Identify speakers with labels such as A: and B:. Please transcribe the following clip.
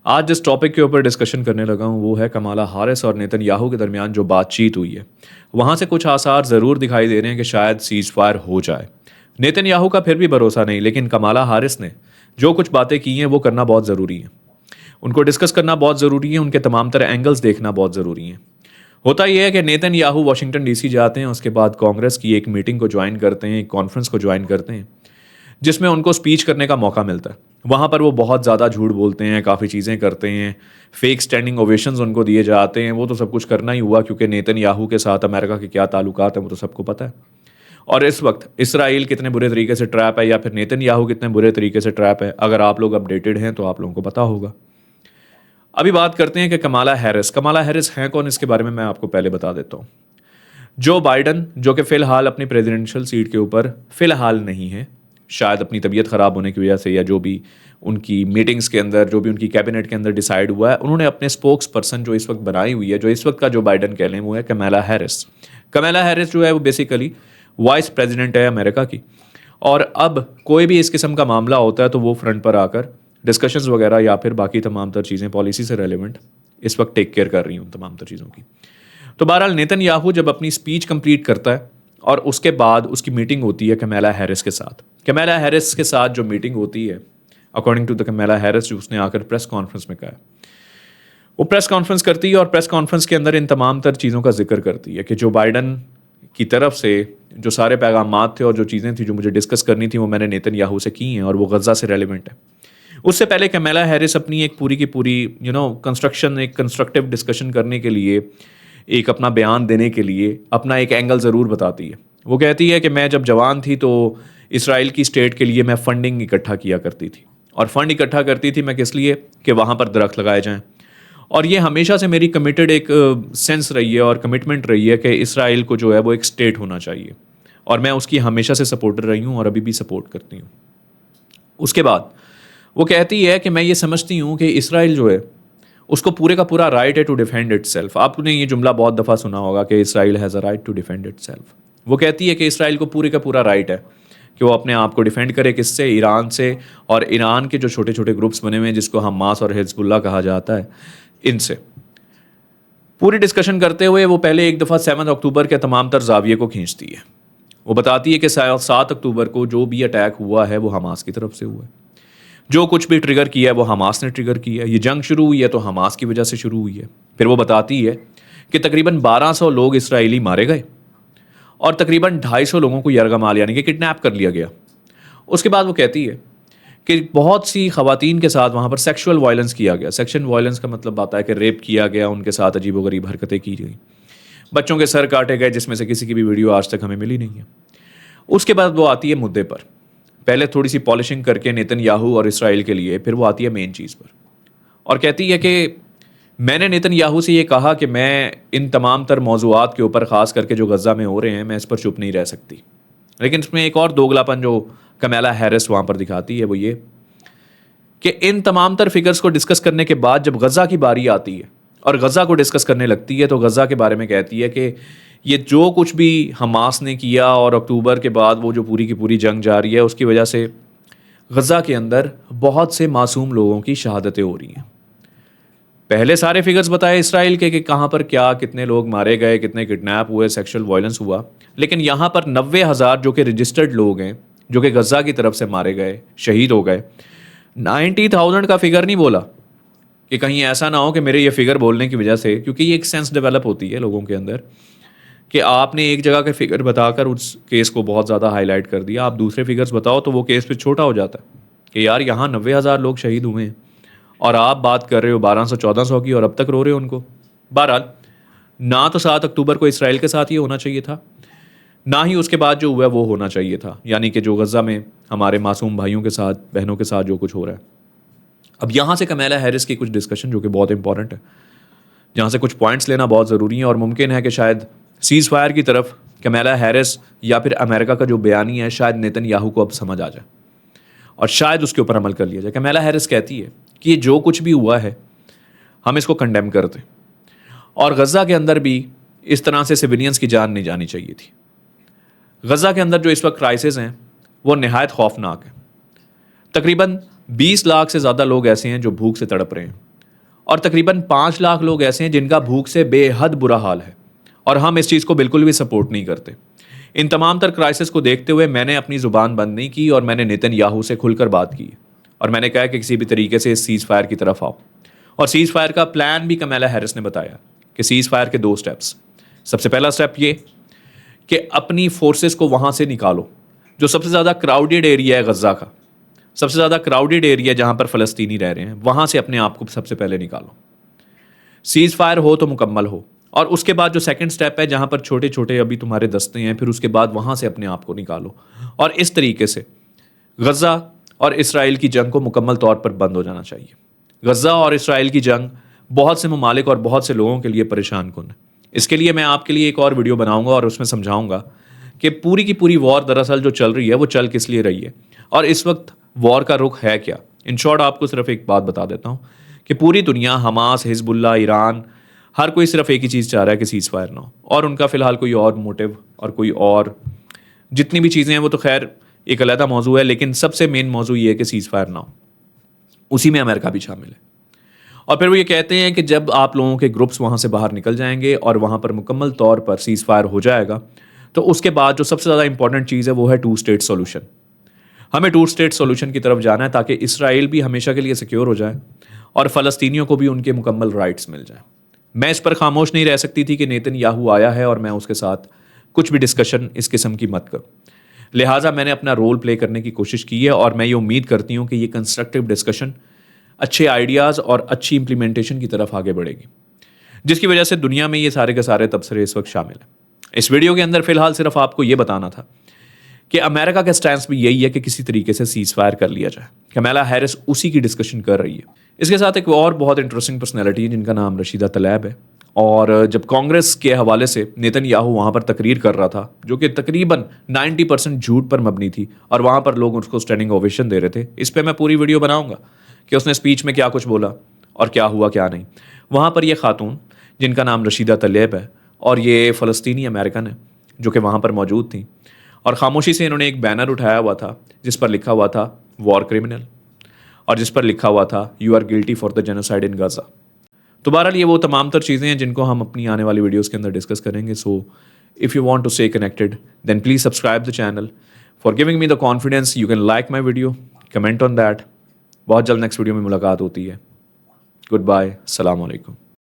A: آج جس ٹاپک کے اوپر ڈسکشن کرنے لگا ہوں وہ ہے کمالا ہارس اور نیتن یاہو کے درمیان جو بات چیت ہوئی ہے وہاں سے کچھ آثار ضرور دکھائی دے رہے ہیں کہ شاید سیز فائر ہو جائے. نیتن یاہو کا پھر بھی بھروسہ نہیں، لیکن کمالا ہارس نے جو کچھ باتیں کی ہیں وہ کرنا بہت ضروری ہے. ان کو ڈسکس کرنا بہت ضروری ہے، ان کے تمام تر اینگلز دیکھنا بہت ضروری ہیں. ہوتا یہ ہے کہ Netanyahu Washington D C جاتے ہیں، اس کے بعد کانگریس کی ایک میٹنگ کو جوائن کرتے ہیں، ایک کانفرنس کو جوائن کرتے ہیں جس میں ان کو سپیچ کرنے کا موقع ملتا ہے. وہاں پر وہ بہت زیادہ جھوٹ بولتے ہیں، کافی چیزیں کرتے ہیں، فیک سٹینڈنگ اوویشنز ان کو دیے جاتے ہیں. وہ تو سب کچھ کرنا ہی ہوا کیونکہ نیتن یاہو کے ساتھ امریکہ کے کیا تعلقات ہیں وہ تو سب کو پتہ ہے. اور اس وقت اسرائیل کتنے برے طریقے سے ٹریپ ہے یا پھر نیتن یاہو کتنے برے طریقے سے ٹریپ ہے، اگر آپ لوگ اپڈیٹڈ ہیں تو آپ لوگوں کو پتہ ہوگا. ابھی بات کرتے ہیں کہ کمالا ہیرس ہیں کون. اس کے بارے میں آپ کو پہلے بتا دیتا ہوں. جو بائیڈن جو کہ فی الحال اپنی پریزیڈنشل سیٹ کے اوپر فی الحال نہیں ہے، شاید اپنی طبیعت خراب ہونے کی وجہ سے یا جو بھی ان کی میٹنگز کے اندر، جو بھی ان کی کیبنٹ کے اندر ڈیسائیڈ ہوا ہے، انہوں نے اپنے اسپوکس پرسن جو اس وقت بنائی ہوئی ہے، جو اس وقت کا جو بائیڈن کہہ لیں، وہ ہے کمالا ہیرس جو ہے وہ بیسیکلی وائس پریزیڈنٹ ہے امریکہ کی. اور اب کوئی بھی اس قسم کا معاملہ ہوتا ہے تو وہ فرنٹ پر آ کر ڈسکشنز وغیرہ یا پھر باقی تمام تر چیزیں پالیسی سے ریلیونٹ اس وقت ٹیک کیئر کر رہی ہوں تمام تر چیزوں کی. تو بہرحال نیتن یاہو جب اپنی اسپیچ کمپلیٹ کرتا ہے اور اس کے بعد اس کی میٹنگ ہوتی ہے کمالا ہیرس کے ساتھ. کمالا ہیرس کے ساتھ جو میٹنگ ہوتی ہے according to the Kamala Harris, جو اس نے آ کر پریس کانفرنس میں کہا ہے، وہ پریس کانفرنس کرتی ہے اور پریس کانفرنس کے اندر ان تمام تر چیزوں کا ذکر کرتی ہے کہ جو بائیڈن کی طرف سے جو سارے پیغامات تھے اور جو چیزیں تھیں جو مجھے ڈسکس کرنی تھی وہ میں نے نیتن یاہو سے کی ہیں اور وہ غزہ سے ریلیونٹ ہے. اس سے پہلے کمالا ہیرس اپنی ایک پوری کی پوری ایک کنسٹرکٹیو ڈسکشن کرنے کے لیے، ایک اپنا بیان دینے کے لیے اپنا ایک اینگل ضرور بتاتی ہے. وہ کہتی ہے کہ میں جب جوان تھی تو اسرائیل کی اسٹیٹ کے لیے میں فنڈنگ اکٹھا کیا کرتی تھی، اور فنڈ اکٹھا کرتی تھی میں کس لیے کہ وہاں پر درخت لگائے جائیں. اور یہ ہمیشہ سے میری کمیٹڈ ایک سینس رہی ہے اور کمٹمنٹ رہی ہے کہ اسرائیل کو جو ہے وہ ایک اسٹیٹ ہونا چاہیے، اور میں اس کی ہمیشہ سے سپورٹر رہی ہوں اور ابھی بھی سپورٹ کرتی ہوں. اس کے بعد وہ کہتی ہے کہ میں یہ سمجھتی ہوں کہ اسرائیل جو ہے اس کو پورے کا پورا رائٹ ہے ٹو ڈیفینڈ اٹ سیلف. آپ نے یہ جملہ بہت دفعہ سنا ہوگا کہ Israel has a right to defend itself. وہ کہتی ہے کہ اسرائیل کو پورے کا پورا رائٹ ہے کہ وہ اپنے آپ کو ڈیفینڈ کرے. کس سے؟ ایران سے، اور ایران کے جو چھوٹے چھوٹے گروپس بنے ہوئے ہیں جس کو حماس اور حزب اللہ کہا جاتا ہے، ان سے. پوری ڈسکشن کرتے ہوئے وہ پہلے ایک دفعہ 7 اکتوبر کے تمام تر زاویے کو کھینچتی ہے. وہ بتاتی ہے کہ 7 اکتوبر کو جو بھی اٹیک ہوا ہے وہ حماس کی طرف سے ہوا ہے. جو کچھ بھی ٹریگر کیا ہے وہ حماس نے ٹریگر کیا ہے. یہ جنگ شروع ہوئی ہے تو حماس کی وجہ سے شروع ہوئی ہے. پھر وہ بتاتی ہے کہ تقریباً 1200 لوگ اسرائیلی مارے گئے اور تقریباً 250 لوگوں کو یرغمال یعنی کہ کڈنیپ کر لیا گیا. اس کے بعد وہ کہتی ہے کہ بہت سی خواتین کے ساتھ وہاں پر سیکشول وائلنس کیا گیا. سیکشن وائلنس کا مطلب آتا ہے کہ ریپ کیا گیا، ان کے ساتھ عجیب و غریب حرکتیں کی گئیں، بچوں کے سر کاٹے گئے جس میں سے کسی کی بھی ویڈیو آج تک ہمیں ملی نہیں ہے. اس کے بعد وہ آتی ہے مدعے پر، پہلے تھوڑی سی پالشنگ کر کے نیتن یاہو اور اسرائیل کے لیے، پھر وہ آتی ہے مین چیز پر اور کہتی ہے کہ میں نے نیتن یاہو سے یہ کہا کہ میں ان تمام تر موضوعات کے اوپر، خاص کر کے جو غزہ میں ہو رہے ہیں، میں اس پر چپ نہیں رہ سکتی. لیکن اس میں ایک اور دوگلاپن جو کمالا ہیرس وہاں پر دکھاتی ہے وہ یہ کہ ان تمام تر فگرز کو ڈسکس کرنے کے بعد جب غزہ کی باری آتی ہے اور غزہ کو ڈسکس کرنے لگتی ہے تو غزہ کے بارے میں کہتی ہے کہ یہ جو کچھ بھی حماس نے کیا اور اکتوبر کے بعد وہ جو پوری کی پوری جنگ جاری ہے، اس کی وجہ سے غزہ کے اندر بہت سے معصوم لوگوں کی شہادتیں ہو رہی ہیں. پہلے سارے فگرز بتائے اسرائیل کے کہ کہاں پر کیا کتنے لوگ مارے گئے، کتنے کڈنیپ ہوئے، سیکشل وائلنس ہوا، لیکن یہاں پر 90,000 جو کہ رجسٹرڈ لوگ ہیں جو کہ غزہ کی طرف سے مارے گئے، شہید ہو گئے. 90,000 کا فگر نہیں بولا کہ کہیں ایسا نہ ہو کہ میرے یہ فگر بولنے کی وجہ سے، کیونکہ یہ ایک سینس ڈیولپ ہوتی ہے لوگوں کے اندر کہ آپ نے ایک جگہ کے فگر بتا کر اس کیس کو بہت زیادہ ہائی لائٹ کر دیا، آپ دوسرے فگرز بتاؤ تو وہ کیس پھر چھوٹا ہو جاتا ہے کہ یار یہاں 90,000 لوگ شہید ہوئے ہیں اور آپ بات کر رہے ہو 1200-1400 کی اور اب تک رو رہے ہو ان کو. بہرحال نہ تو 7 اکتوبر کو اسرائیل کے ساتھ یہ ہونا چاہیے تھا، نہ ہی اس کے بعد جو ہوا ہے وہ ہونا چاہیے تھا، یعنی کہ جو غزہ میں ہمارے معصوم بھائیوں کے ساتھ، بہنوں کے ساتھ جو کچھ ہو رہا ہے. اب یہاں سے کمالا ہیرس کی کچھ ڈسکشن جو کہ بہت امپورٹنٹ ہے، جہاں سے کچھ پوائنٹس لینا بہت ضروری ہے، اور ممکن ہے کہ شاید سیز فائر کی طرف کمالا ہیرس یا پھر امریکہ کا جو بیانی ہے شاید نیتن یاہو کو اب سمجھ آ جائے اور شاید اس کے اوپر عمل کر لیا جائے. کمالا ہیرس کہتی ہے کہ یہ جو کچھ بھی ہوا ہے ہم اس کو کنڈیم کرتے ہیں، اور غزہ کے اندر بھی اس طرح سے سویلینز کی جان نہیں جانی چاہیے تھی. غزہ کے اندر جو اس وقت کرائسس ہیں وہ نہایت خوفناک ہیں. تقریباً 20 لاکھ سے زیادہ لوگ ایسے ہیں جو بھوک سے تڑپ رہے ہیں. اور تقریباً 5 لاکھ لوگ ایسے ہیں جن کا بھوک سے بے حد برا حال ہے، اور ہم اس چیز کو بالکل بھی سپورٹ نہیں کرتے۔ ان تمام تر کرائسس کو دیکھتے ہوئے میں نے اپنی زبان بند نہیں کی اور میں نے نیتن یاہو سے کھل کر بات کی، اور میں نے کہا کہ کسی بھی طریقے سے اس سیز فائر کی طرف آؤ۔ اور سیز فائر کا پلان بھی کمیلا ہیرس نے بتایا کہ سیز فائر کے 2 سٹیپس۔ سب سے پہلا سٹیپ یہ کہ اپنی فورسز کو وہاں سے نکالو، جو سب سے زیادہ کراؤڈیڈ ایریا ہے غزہ کا، سب سے زیادہ کراؤڈیڈ ایریا جہاں پر فلسطینی رہ رہے ہیں، وہاں سے اپنے آپ کو سب سے پہلے نکالو۔ سیز فائر ہو تو مکمل ہو، اور اس کے بعد جو سیکنڈ سٹیپ ہے جہاں پر چھوٹے چھوٹے ابھی تمہارے دستے ہیں، پھر اس کے بعد وہاں سے اپنے آپ کو نکالو، اور اس طریقے سے غزہ اور اسرائیل کی جنگ کو مکمل طور پر بند ہو جانا چاہیے۔ غزہ اور اسرائیل کی جنگ بہت سے ممالک اور بہت سے لوگوں کے لیے پریشان کن ہے۔ اس کے لیے میں آپ کے لیے ایک اور ویڈیو بناؤں گا اور اس میں سمجھاؤں گا کہ پوری کی پوری وار دراصل جو چل رہی ہے وہ چل کس لیے رہی ہے، اور اس وقت وار کا رخ ہے کیا۔ ان شارٹ آپ کو صرف ایک بات بتا دیتا ہوں کہ پوری دنیا، حماس، حزب اللہ، ایران، ہر کوئی صرف ایک ہی چیز چاہ رہا ہے کہ سیز فائر نہ ہو، اور ان کا فی الحال کوئی اور موٹیو اور کوئی اور جتنی بھی چیزیں ہیں وہ تو خیر ایک علیحدہ موضوع ہے، لیکن سب سے مین موضوع یہ ہے کہ سیز فائر نہ ہو۔ اسی میں امریکہ بھی شامل ہے۔ اور پھر وہ یہ کہتے ہیں کہ جب آپ لوگوں کے گروپس وہاں سے باہر نکل جائیں گے اور وہاں پر مکمل طور پر سیز فائر ہو جائے گا، تو اس کے بعد جو سب سے زیادہ امپورٹنٹ چیز ہے وہ ہے 2 اسٹیٹ سولوشن۔ ہمیں 2 اسٹیٹ سولوشن کی طرف جانا ہے تاکہ اسرائیل بھی ہمیشہ کے لیے سیکیور ہو جائے اور فلسطینیوں کو بھی ان کے مکمل رائٹس مل جائیں۔ میں اس پر خاموش نہیں رہ سکتی تھی کہ نیتن یاہو آیا ہے اور میں اس کے ساتھ کچھ بھی ڈسکشن اس قسم کی مت کروں، لہٰذا میں نے اپنا رول پلے کرنے کی کوشش کی ہے، اور میں یہ امید کرتی ہوں کہ یہ کنسٹرکٹیو ڈسکشن اچھے آئیڈیاز اور اچھی امپلیمنٹیشن کی طرف آگے بڑھے گی، جس کی وجہ سے دنیا میں یہ سارے کے سارے تبصرے اس وقت شامل ہیں۔ اس ویڈیو کے اندر فی الحال صرف آپ کو یہ بتانا تھا کہ امریکہ کا سٹینس بھی یہی ہے کہ کسی طریقے سے سیز فائر کر لیا جائے۔ کمیلا ہیرس اسی کی ڈسکشن کر رہی ہے۔ اس کے ساتھ ایک اور بہت انٹرسٹنگ پرسنالٹی ہے جن کا نام رشیدہ طلیب ہے، اور جب کانگریس کے حوالے سے نیتن یاہو وہاں پر تقریر کر رہا تھا جو کہ تقریباً 90% جھوٹ پر مبنی تھی، اور وہاں پر لوگ اس کو اسٹینڈنگ اوویشن دے رہے تھے، اس پہ میں پوری ویڈیو بناؤں گا کہ اس نے اسپیچ میں کیا کچھ بولا اور کیا ہوا کیا نہیں۔ وہاں پر یہ خاتون جن کا نام رشیدہ طلیب ہے، اور یہ فلسطینی امریکن ہے جو کہ وہاں پر موجود تھیں، اور خاموشی سے انہوں نے ایک بینر اٹھایا ہوا تھا جس پر لکھا ہوا تھا وار کرمنل، اور جس پر لکھا ہوا تھا you are guilty for the genocide in Gaza. تو بہرحال یہ وہ تمام تر چیزیں ہیں جن کو ہم اپنی آنے والی ویڈیوز کے اندر ڈسکس کریں گے۔ So if you want to stay connected then please subscribe the channel. For giving me the confidence you can like my video, comment on that. بہت جلد نیکسٹ ویڈیو میں ملاقات ہوتی ہے۔ گڈ بائے، السلام علیکم۔